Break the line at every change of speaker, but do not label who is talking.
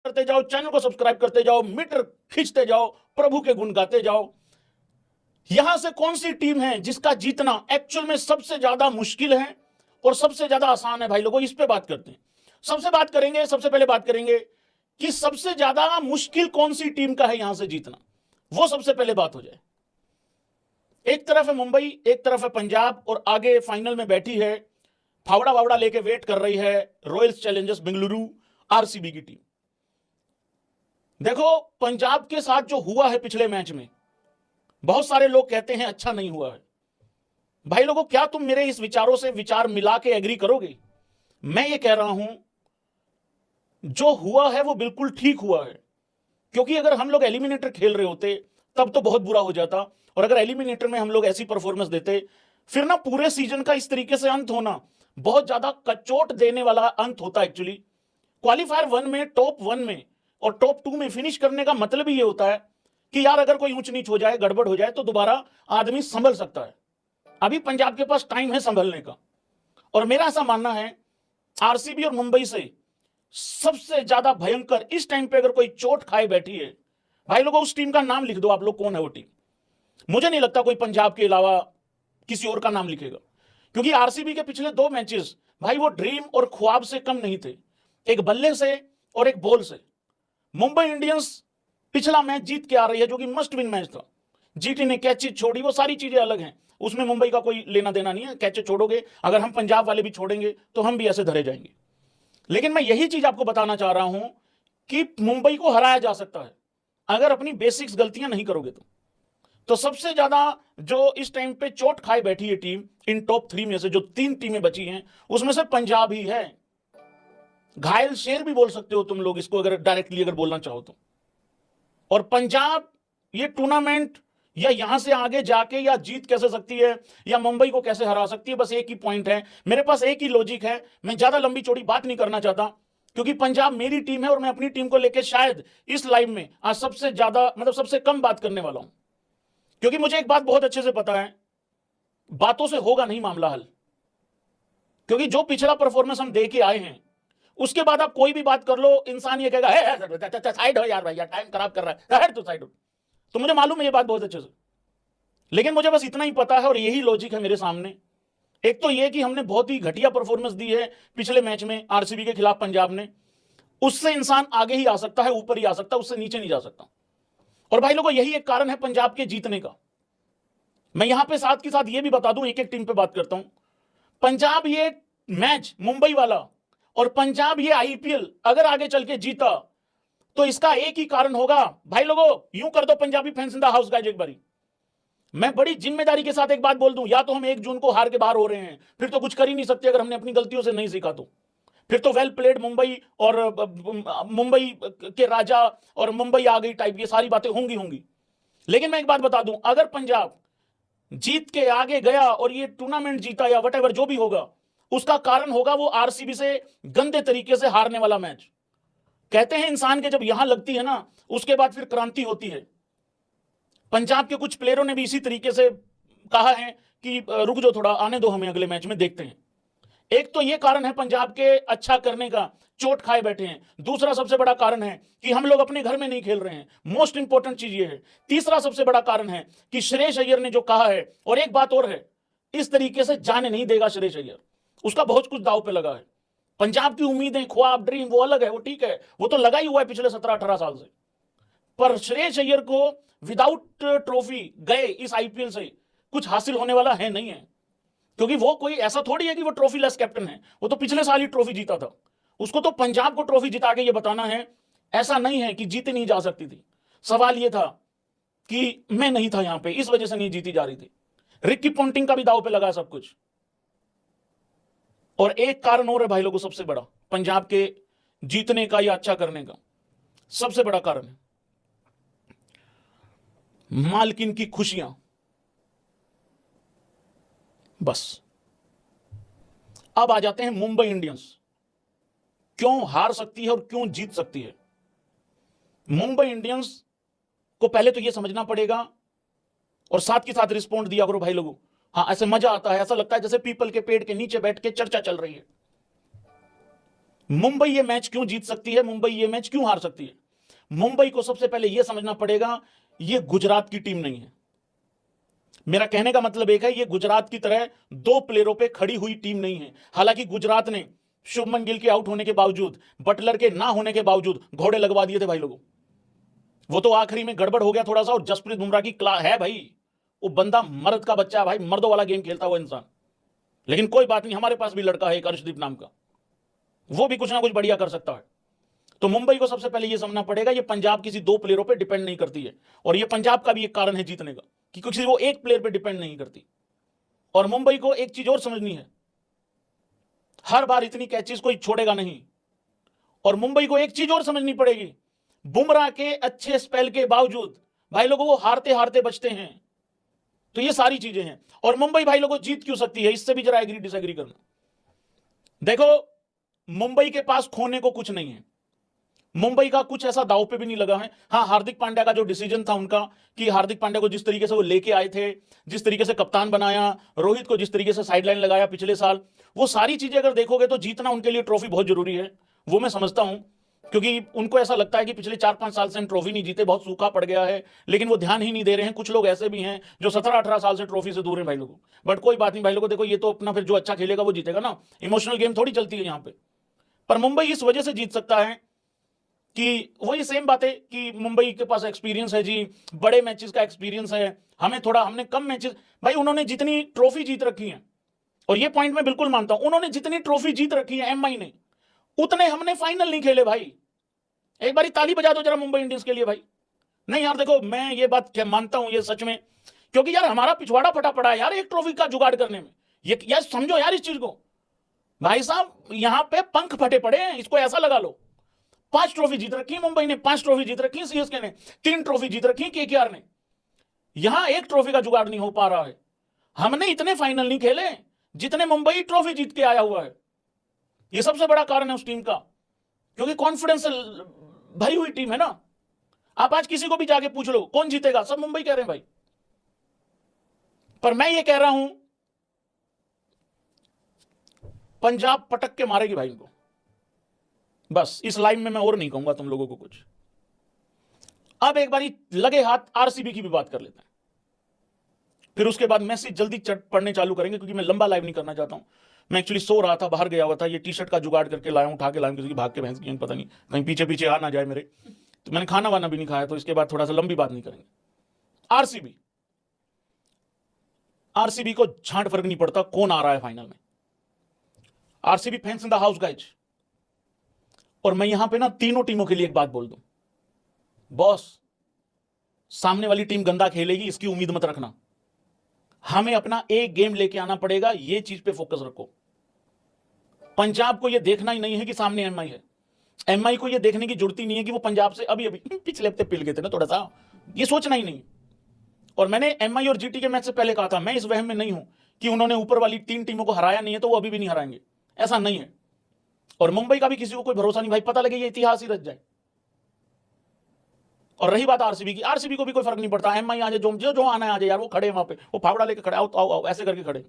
करते जाओ, चैनल को सब्सक्राइब करते जाओ, मीटर खींचते जाओ, प्रभु के गुण गाते जाओ। यहां से कौन सी टीम है जिसका जीतना एक्चुअल में सबसे ज्यादा मुश्किल है और सबसे ज्यादा आसान है? भाई लोगों, इस पे बात करते हैं। सबसे पहले बात करेंगे कि सबसे ज्यादा मुश्किल कौन सी टीम का है यहां से जीतना, वो सबसे पहले बात हो जाए। एक तरफ है मुंबई, एक तरफ है पंजाब, और आगे फाइनल में बैठी है, फावड़ा वावड़ा लेके वेट कर रही है, रॉयल्स चैलेंजर्स बेंगलुरु, आरसीबी की टीम। देखो, पंजाब के साथ जो हुआ है पिछले मैच में, बहुत सारे लोग कहते हैं अच्छा नहीं हुआ है। भाई लोगों, क्या तुम मेरे इस विचारों से विचार मिला के एग्री करोगे? मैं ये कह रहा हूं, जो हुआ है वो बिल्कुल ठीक हुआ है, क्योंकि अगर हम लोग एलिमिनेटर खेल रहे होते तब तो बहुत बुरा हो जाता, और अगर एलिमिनेटर में हम लोग ऐसी परफॉर्मेंस देते, फिर ना पूरे सीजन का इस तरीके से अंत होना बहुत ज्यादा कचोट देने वाला अंत होता। एक्चुअली क्वालिफायर 1 में, टॉप 1 में और टॉप 2 में फिनिश करने का मतलब ही ये होता है कि यार अगर कोई ऊंच नीच हो जाए, गड़बड़ हो जाए, तो दोबारा आदमी संभल सकता है। अभी पंजाब के पास टाइम है संभलने का, और मेरा ऐसा मानना है आरसीबी और मुंबई से सबसे ज्यादा भयंकर इस टाइम पे अगर कोई चोट खाए बैठी है, भाई लोगों उस टीम का नाम लिख दो आप लोग, कौन है वो टीम। मुझे नहीं लगता कोई पंजाब के अलावा किसी और का नाम लिखेगा, क्योंकि आरसीबी के पिछले 2 मैचेस भाई वो ड्रीम और ख्वाब से कम नहीं थे, एक बल्ले से और एक बॉल से। मुंबई इंडियंस पिछला मैच जीत के आ रही है, जो कि मस्ट विन मैच था। जीटी ने कैचेज छोड़ी, वो सारी चीजें अलग हैं, उसमें मुंबई का कोई लेना देना नहीं है। कैचेज छोड़ोगे, अगर हम पंजाब वाले भी छोड़ेंगे तो हम भी ऐसे धरे जाएंगे। लेकिन मैं यही चीज आपको बताना चाह रहा हूं कि मुंबई को हराया जा सकता है अगर अपनी बेसिक्स गलतियां नहीं करोगे तो सबसे ज्यादा जो इस टाइम पे चोट खाए बैठी है टीम, इन टॉप 3 में से जो 3 टीमें बची हैं, उसमें से पंजाब ही है। घायल शेर भी बोल सकते हो तुम लोग इसको, अगर डायरेक्टली अगर बोलना चाहो तो। और पंजाब ये टूर्नामेंट या यहां से आगे जाके या जीत कैसे सकती है या मुंबई को कैसे हरा सकती है, बस एक ही पॉइंट है मेरे पास, एक ही लॉजिक है। मैं ज्यादा लंबी चौड़ी बात नहीं करना चाहता, क्योंकि पंजाब मेरी टीम है और मैं अपनी टीम को लेकर शायद इस लाइव में आज सबसे ज्यादा, मतलब सबसे कम बात करने वाला हूं, क्योंकि मुझे एक बात बहुत अच्छे से पता है, बातों से होगा नहीं मामला हल। क्योंकि जो पिछला परफॉर्मेंस हम दे के आए हैं, उसके बाद आप कोई भी बात कर लो, इंसान ये कहेगा साइड हो यार, भैया टाइम खराब कर रहा है, तो साइड हो। तो मुझे मालूम है ये बात बहुत अच्छे से, लेकिन मुझे बस इतना ही पता है और यही लॉजिक है मेरे सामने। एक तो ये कि हमने बहुत ही घटिया परफॉर्मेंस दी है पिछले मैच में आरसीबी के खिलाफ पंजाब ने, उससे इंसान आगे ही आ सकता है, ऊपर ही आ सकता है, उससे नीचे नहीं जा सकता। और भाई लोगों, यही एक कारण है पंजाब के जीतने का। मैं यहां पे साथ के साथ ये भी बता दूं, एक एक टीम पे बात करता हूं। पंजाब ये मैच मुंबई वाला और पंजाब ये आईपीएल अगर आगे चल के जीता तो इसका एक ही कारण होगा। भाई लोगों, यूं कर दो Punjabi fans in the house guys, एक बारी मैं बड़ी जिम्मेदारी के साथ एक बात बोल दूं, या तो हम 1 जून को हार के बाहर हो रहे हैं, फिर तो कुछ कर ही नहीं सकते अगर हमने अपनी गलतियों से नहीं सीखा तो। फिर तो वेल प्लेड मुंबई और मुंबई के राजा और मुंबई आ गई टाइप ये सारी बातें होंगी। लेकिन मैं एक बात बता दूं, अगर पंजाब जीत के आगे गया और ये टूर्नामेंट जीता या वट जो भी होगा, उसका कारण होगा वो आरसीबी से गंदे तरीके से हारने वाला मैच। कहते हैं इंसान के जब यहां लगती है ना, उसके बाद फिर क्रांति होती है। पंजाब के कुछ प्लेयरों ने भी इसी तरीके से कहा है कि रुक जाओ थोड़ा, आने दो हमें, अगले मैच में देखते हैं। एक तो यह कारण है पंजाब के अच्छा करने का, चोट खाए बैठे हैं। दूसरा सबसे बड़ा कारण है कि हम लोग अपने घर में नहीं खेल रहे हैं, मोस्ट इंपॉर्टेंट चीज यह है। तीसरा सबसे बड़ा कारण है कि श्रेयस अय्यर ने जो कहा है, और एक बात और है, इस तरीके से जाने नहीं देगा श्रेयस अय्यर, उसका बहुत कुछ दांव पे लगा है। पंजाब की उम्मीदें, ख्वाब, ड्रीम वो अलग है, वो ठीक है, वो तो लगा ही हुआ है पिछले 17-18 साल से। पर श्रेयस अय्यर को विदाउट ट्रॉफी गए इस आईपीएल से कुछ हासिल होने वाला है नहीं है, क्योंकि वो कोई ऐसा थोड़ी है कि वो ट्रॉफी लेस कैप्टन है, वो तो पिछले साल ही ट्रॉफी जीता था। उसको तो पंजाब को ट्रॉफी जिता के ये बताना है, ऐसा नहीं है कि जीती नहीं जा सकती थी। सवाल ये था कि मैं नहीं था यहां पे, इस वजह से नहीं जीती जा रही थी। रिक्की पोंटिंग का भी दाव पे लगा सब कुछ। और एक कारण और है भाई लोगों, सबसे बड़ा पंजाब के जीतने का या अच्छा करने का सबसे बड़ा कारण है मालकिन की खुशियां। बस अब आ जाते हैं मुंबई इंडियंस क्यों हार सकती है और क्यों जीत सकती है। मुंबई इंडियंस को पहले तो यह समझना पड़ेगा, और साथ के साथ रिस्पॉन्ड दिया करो भाई लोगों। हाँ, ऐसे मजा आता है, ऐसा लगता है जैसे पीपल के पेड़ के नीचे बैठ के चर्चा चल रही है। मुंबई ये मैच क्यों जीत सकती है, मुंबई ये मैच क्यों हार सकती है? मुंबई को सबसे पहले यह समझना पड़ेगा, यह गुजरात की टीम नहीं है। मेरा कहने का मतलब एक है, यह गुजरात की तरह दो प्लेयरों पे खड़ी हुई टीम नहीं है। हालांकि गुजरात ने शुभमन गिल के आउट होने के बावजूद, बटलर के ना होने के बावजूद घोड़े लगवा दिए थे भाई लोगों। वो तो आखिरी में गड़बड़ हो गया थोड़ा सा, और जसप्रीत बुमराह की क्लास है भाई, वो बंदा मर्द का बच्चा है भाई, मर्दों वाला गेम खेलता हुआ इंसान। लेकिन कोई बात नहीं, हमारे पास भी लड़का है एक अर्शदीप नाम का, वो भी कुछ ना कुछ बढ़िया कर सकता है। तो मुंबई को सबसे पहले यह समझना पड़ेगा, ये पंजाब किसी दो प्लेयरों पे डिपेंड नहीं करती है, और ये पंजाब का भी एक कारण है जीतने का, कि किसी वो एक प्लेयर पे डिपेंड नहीं करती। और मुंबई को एक चीज और समझनी है, हर बार इतनी कैचेस कोई छोड़ेगा नहीं। और मुंबई को एक चीज और समझनी पड़ेगी, बुमराह के अच्छे स्पेल के बावजूद भाई लोगों वो हारते हारते बचते हैं। तो ये सारी चीजें हैं, और मुंबई भाई लोगों जीत क्यों सकती है, इससे भी जरा एग्री डिसएग्री करना। देखो, मुंबई के पास खोने को कुछ नहीं है, मुंबई का कुछ ऐसा दांव पे भी नहीं लगा है। हाँ, हार्दिक पांड्या का जो डिसीजन था उनका, कि हार्दिक पांड्या को जिस तरीके से वो लेके आए थे, जिस तरीके से कप्तान बनाया, रोहित को जिस तरीके से साइडलाइन लगाया पिछले साल, वो सारी चीजें अगर देखोगे तो जीतना उनके लिए ट्रॉफी बहुत जरूरी है। वो मैं समझता हूं, क्योंकि उनको ऐसा लगता है कि पिछले 4-5 साल से हम ट्रॉफी नहीं जीते, बहुत सूखा पड़ गया है, लेकिन वो ध्यान ही नहीं दे रहे हैं। कुछ लोग ऐसे भी हैं जो 17-18 साल से ट्रॉफी से दूर हैं भाई लोगों। बट कोई बात नहीं भाई लोगों, देखो ये तो अपना फिर जो अच्छा खेलेगा वो जीतेगा ना, इमोशनल गेम थोड़ी चलती है यहां पे। पर मुंबई इस वजह से जीत सकता है कि वही सेम बात है कि मुंबई के पास एक्सपीरियंस है जी, बड़े मैचेस का एक्सपीरियंस है। हमने कम मैचेस, भाई उन्होंने जितनी ट्रॉफी जीत रखी है, और ये पॉइंट मैं बिल्कुल मानता हूं, उन्होंने जितनी ट्रॉफी जीत रखी है एमआई ने, उतने हमने फाइनल नहीं खेले भाई। एक बारी ताली बजा दो जरा मुंबई इंडियंस के लिए भाई। नहीं यार देखो, मैं ये बात क्या मानता हूं, ये सच में, क्योंकि यार हमारा पिछवाड़ा फटा पड़ा है यार एक ट्रॉफी का जुगाड़ करने में। ये यार समझो यार इस चीज को, भाई साहब यहां पे पंख फटे पड़े हैं, इसको ऐसा लगा लो। 5 ट्रॉफी जीत रखी है मुंबई ने, 5 ट्रॉफी जीत रखी है सीएसके ने, 3 ट्रॉफी जीत रखी है केकेआर ने। यहां एक ट्रॉफी का जुगाड़ नहीं हो पा रहा है। हमने इतने फाइनल नहीं खेले जितने मुंबई ट्रॉफी जीत के आया हुआ है। यह सबसे बड़ा कारण है उस टीम का, क्योंकि कॉन्फिडेंस भरी हुई टीम है ना। आप आज किसी को भी जाके पूछ लो कौन जीतेगा, सब मुंबई कह रहे हैं भाई। पर मैं ये कह रहा हूं, पंजाब पटक के मारेगी भाई इनको। बस इस लाइन में मैं और नहीं कहूंगा तुम लोगों को कुछ। अब एक बारी लगे हाथ आरसीबी की भी बात कर लेते हैं, फिर उसके बाद मैसेज जल्दी पढ़ने चालू करेंगे, क्योंकि मैं लंबा लाइव नहीं करना चाहता हूं। मैं एक्चुअली सो रहा था, बाहर गया हुआ था, ये टी शर्ट का जुगाड़ करके लाया हूं, उठा के लाया हूं, किसी की भाग के भैंस की पता नहीं कहीं पीछे पीछे आ ना जाए मेरे। तो मैंने खाना वाना भी नहीं खाया, तो इसके बाद थोड़ा सा लंबी बात नहीं करेंगे। आरसीबी को झांट फर्क नहीं पड़ता कौन आ रहा है फाइनल में। RCB fans in the house guys. और मैं यहां पे ना तीनों टीमों के लिए एक बात बोल दूं, बॉस सामने वाली टीम गंदा खेलेगी इसकी उम्मीद मत रखना। हमें अपना एक गेम लेके आना पड़ेगा, ये चीज पे फोकस रखो। पंजाब को ये देखना ही नहीं है कि सामने एमआई है, एमआई को ये देखने की जरूरत ही नहीं है कि वो पंजाब से अभी पिछले हफ्ते पिल गए थे ना थोड़ा सा, ये सोचना ही नहीं। और मैंने एमआई और जीटी के मैच से पहले कहा था, मैं इस वहम में नहीं हूं कि उन्होंने ऊपर वाली 3 टीमों को हराया नहीं है तो वो अभी भी नहीं हराएंगे, ऐसा नहीं है। और मुंबई का भी किसी को कोई भरोसा नहीं भाई, पता लगे ये इतिहास ही रच जाए। और रही बात आरसीबी की, आरसीबी को भी कोई फर्क नहीं पड़ता, एमआई आ जाए, जो आना है आ जाए यार, वो खड़े वहां पे, वो फावड़ा लेके खड़े, आओ ऐसे करके खड़े।